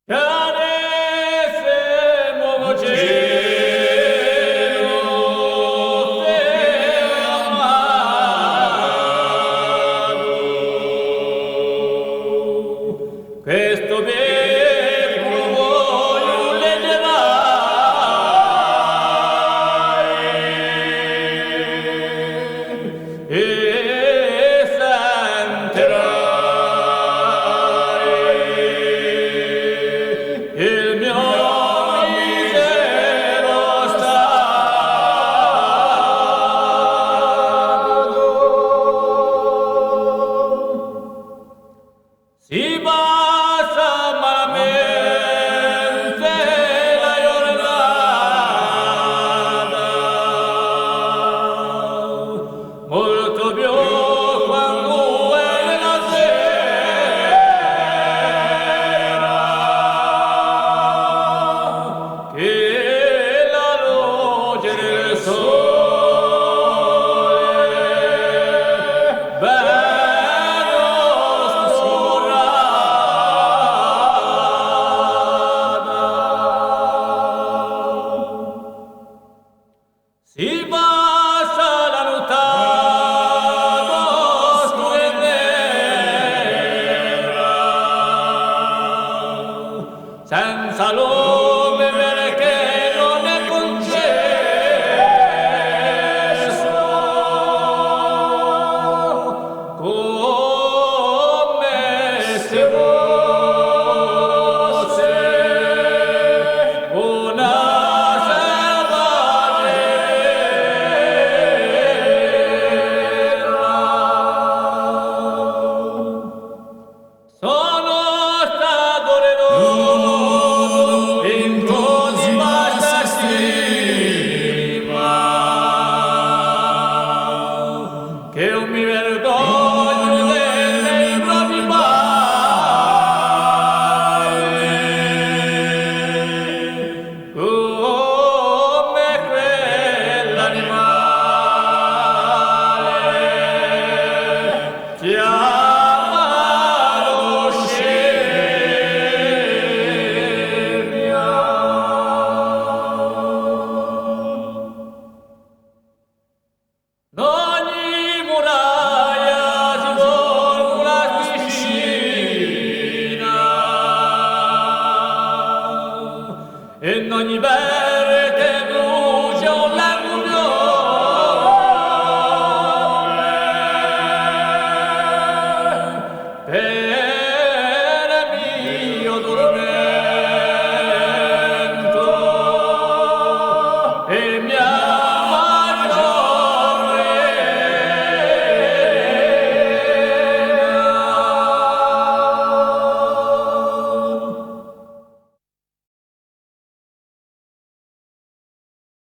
Caresemo cielo, te amado, questo becco voglio leggerai e sentirai il mio misero stato. Si passa malamente la giornata, molto più quando è la sera, che la luce del sole bello sussurrata. Si passa la nottata oscura e nera, senza lume perché non è concesso, come se fosse una selvaggia terra. Sono stato reduto in così vasta stima che non mi vergogno dei propri mali, come quell'animale chiamato scimmia. Ogni muraglia si forma una piscina, e in ogni